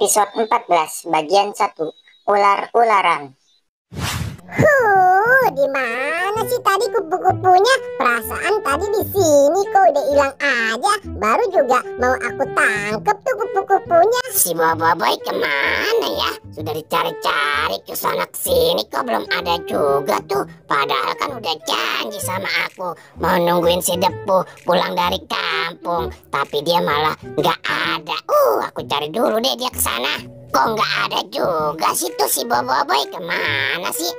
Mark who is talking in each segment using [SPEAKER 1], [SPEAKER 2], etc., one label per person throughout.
[SPEAKER 1] Episode 14 bagian 1, ular-ularan.
[SPEAKER 2] Di mana sih tadi kupu-kupunya? Perasaan tadi di sini kok udah hilang aja. Baru juga mau aku tangkep tuh kupu-kupunya.
[SPEAKER 3] Si Boboiboy kemana ya? Sudah dicari-cari ke sana sini kok belum ada juga tuh. Padahal kan udah janji sama aku mau nungguin si Depu pulang dari kampung. Tapi dia malah nggak ada. Aku cari dulu deh dia ke sana. Kok nggak ada juga sih tuh si Boboiboy, kemana sih?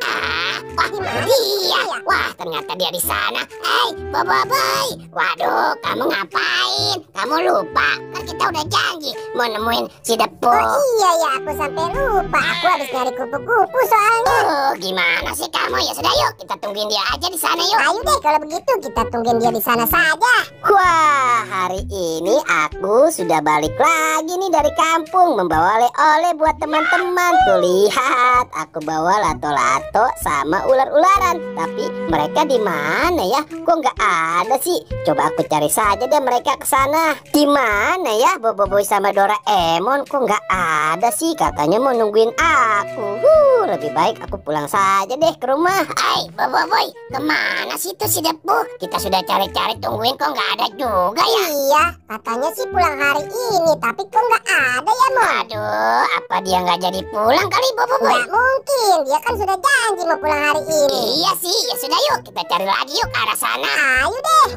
[SPEAKER 3] Wah, dia. Wah, ternyata dia di sana. Hei, Boboiboy. Waduh, kamu ngapain? Kamu lupa? Kan kita udah janji mau nemuin si Depu.
[SPEAKER 2] Oh iya ya, aku sampai lupa. Aku habis nyari kupu-kupu soalnya.
[SPEAKER 3] Gimana sih kamu? Ya sudah yuk, kita tungguin dia aja di sana yuk.
[SPEAKER 2] Ayo deh kalau begitu kita tungguin dia di sana saja.
[SPEAKER 3] Wah, hari ini aku sudah balik lagi nih dari kampung membawa oleh-oleh buat teman-teman. Tuh lihat, aku bawa lato-lato sama ular-ularan. Tapi mereka di mana ya? Kok nggak ada sih? Coba aku cari saja deh mereka ke sana. Di mana ya Boboiboy sama Doraemon? Kok nggak ada sih? Katanya mau nungguin aku. Lebih baik aku pulang saja deh ke rumah. Hai Boboiboy, kemana sih tuh si Depu? Kita sudah cari-cari tungguin kok nggak ada juga ya.
[SPEAKER 2] Iya, katanya sih pulang hari ini. Tapi kok nggak ada ya, Mon?
[SPEAKER 3] Aduh, apa dia nggak jadi pulang kali Boboiboy?
[SPEAKER 2] Nggak mungkin, dia kan sudah janji mau pulang hari ini.
[SPEAKER 3] Iya sih, ya sudah yuk kita cari lagi yuk ke arah sana.
[SPEAKER 2] Ayo deh.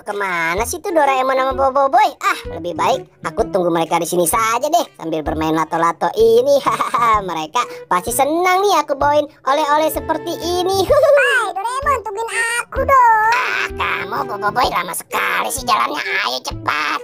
[SPEAKER 3] Kemana sih tuh Doraemon sama Boboiboy? Lebih baik aku tunggu mereka di sini saja deh sambil bermain lato-lato ini. Mereka pasti senang nih aku bawain oleh-oleh seperti ini.
[SPEAKER 2] Hai Doraemon, tungguin aku dong.
[SPEAKER 3] Kamu Boboiboy lama sekali sih jalannya. Ayo cepat.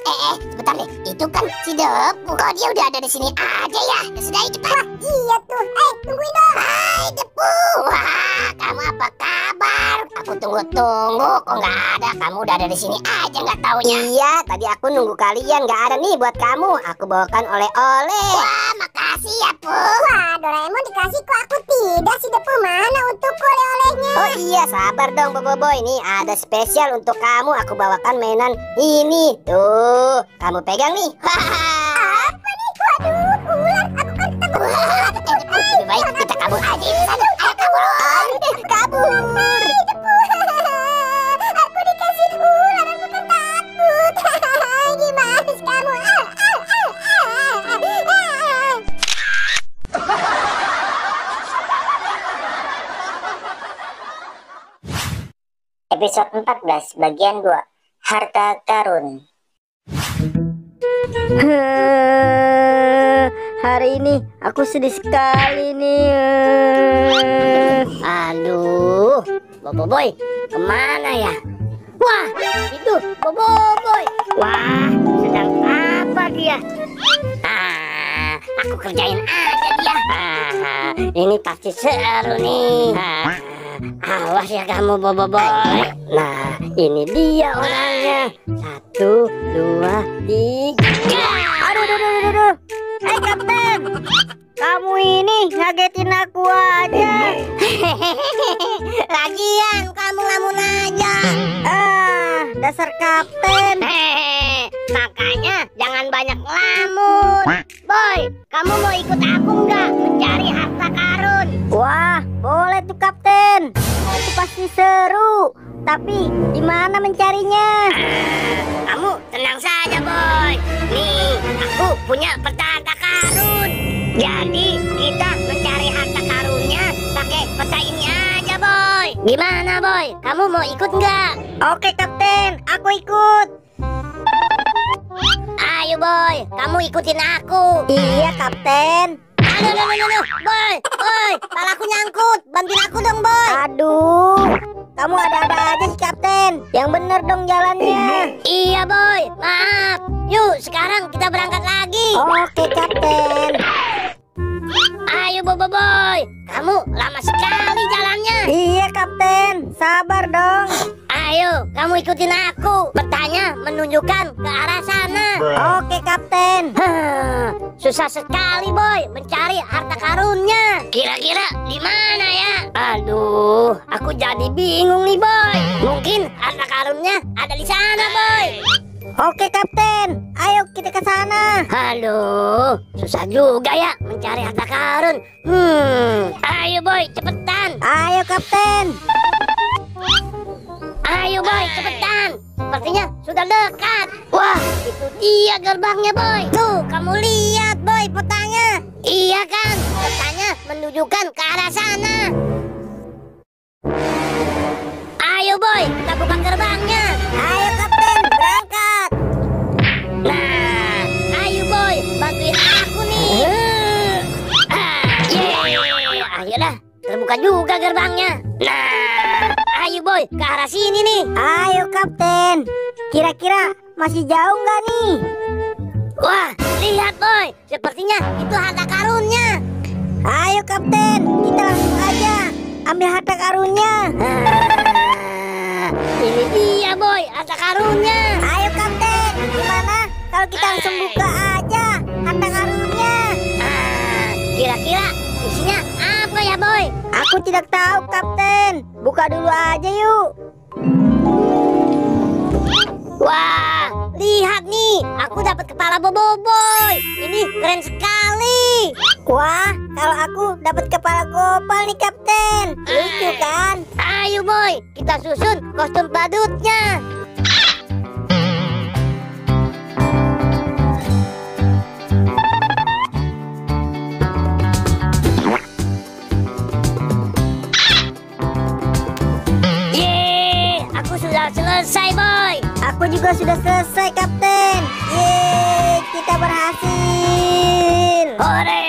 [SPEAKER 3] Sebentar deh. Itu kan si Depu. Kok dia udah ada di sini aja ya? Ya sudah yuk cepat.
[SPEAKER 2] Iya tuh. Tungguin dong.
[SPEAKER 3] Hai Depu. Wah, kamu apa kabar? Aku tunggu-tunggu kok nggak ada. Kamu udah ada di sini aja nggak taunya. Iya, tadi aku nunggu kalian nggak ada nih buat kamu. Aku bawakan oleh-oleh. Wah, makasih ya Pu.
[SPEAKER 2] Wah, Doraemon dikasih kok aku tidak. Si Depu mana untukku oleh-olehnya?
[SPEAKER 3] Oh iya, sabar dong Boboiboy. Nih ada spesial untuk kamu. Aku bawakan mainan ini. Tuh, kamu pegang nih.
[SPEAKER 2] Apa nih? Waduh, ular. Aku kan takut.
[SPEAKER 3] Lebih baik kita kabur aja di sana. Ayo kabur. Ayo deh, kabur.
[SPEAKER 2] Aku dikasih ular, aku kan takut. Gimana sih kamu?
[SPEAKER 1] Episode 14 bagian 2, harta karun.
[SPEAKER 4] Hari ini aku sedih sekali nih.
[SPEAKER 3] Aduh, Boboiboy kemana ya? Wah, itu Boboiboy. Wah, sedang apa dia? Aku kerjain aja dia. Ini pasti seru nih. Awas ya kamu Boboiboy. Nah, ini dia orangnya. 1, 2, 3.
[SPEAKER 4] Aduh. Kapten, kamu ini ngagetin aku aja.
[SPEAKER 3] Lagian kamu ngamun aja.
[SPEAKER 4] Dasar kapten.
[SPEAKER 3] Makanya jangan banyak ngelamun. Boy, kamu mau ikut aku nggak mencari harta karun?
[SPEAKER 4] Wah, boleh tuh kapten. Itu pasti seru. Tapi di mana mencarinya?
[SPEAKER 3] Kamu tenang saja Boy. Nih, aku punya peta harta karun. Jadi kita mencari harta karunnya pakai peta ini aja Boy. Gimana Boy? Kamu mau ikut nggak?
[SPEAKER 4] Oke kapten, aku ikut.
[SPEAKER 3] Ayo Boy, kamu ikutin aku.
[SPEAKER 4] Iya kapten.
[SPEAKER 3] Aduh, Boy, palaku nyangkut. Bantuin aku dong Boy.
[SPEAKER 4] Aduh, kamu ada-ada aja sih kapten. Yang bener dong jalannya.
[SPEAKER 3] Iya Boy, maaf. Yuk sekarang kita berangkat lagi.
[SPEAKER 4] Oke kapten.
[SPEAKER 3] Ayo Boboiboy, kamu lama sekali jalannya.
[SPEAKER 4] Iya kapten, sabar dong.
[SPEAKER 3] Ayo kamu ikutin aku. Petanya menunjukkan ke arah sana.
[SPEAKER 4] Oke kapten.
[SPEAKER 3] Susah sekali Boy mencari harta karunnya. Kira-kira di mana ya? Aduh, aku jadi bingung nih Boy. Mungkin harta karunnya ada di sana Boy.
[SPEAKER 4] Oke Kapten, ayo kita ke sana.
[SPEAKER 3] Halo, susah juga ya mencari harta karun. Ayo boy, cepetan.
[SPEAKER 4] Ayo Kapten.
[SPEAKER 3] Ayo boy, cepetan. Sepertinya sudah dekat. Wah, itu dia gerbangnya boy.
[SPEAKER 4] Tuh, kamu lihat boy petanya.
[SPEAKER 3] Iya kan, petanya menunjukkan ke arah sana. Ayo boy, kita buka gerbangnya.
[SPEAKER 4] Ayo Kapten, berangkat.
[SPEAKER 3] Nah, ayo boy, bantuin aku nih. Ayo dah, terbuka juga gerbangnya. Nah, ayo boy, ke arah sini nih.
[SPEAKER 4] Ayo Kapten. Kira-kira masih jauh nggak nih?
[SPEAKER 3] Wah, lihat boy, sepertinya itu harta karunnya.
[SPEAKER 4] Ayo Kapten, kita langsung aja ambil harta karunnya.
[SPEAKER 3] Ini dia boy, harta karunnya.
[SPEAKER 4] Ayo Kapten, gimana kalau kita langsung buka aja harta karunnya?
[SPEAKER 3] Kira-kira isinya apa ya boy?
[SPEAKER 4] Aku tidak tahu Kapten. Buka dulu aja yuk.
[SPEAKER 3] Wah, lihat nih, aku dapat kepala boboiboy. Ini keren sekali.
[SPEAKER 4] Wah, kalau aku dapat kepala gopal nih Kapten. Lucu kan?
[SPEAKER 3] Ayo boy, kita susun kostum badutnya. Yeay, aku sudah selesai boy.
[SPEAKER 4] Aku juga sudah selesai Kapten. Yeay, kita berhasil.
[SPEAKER 3] Hore,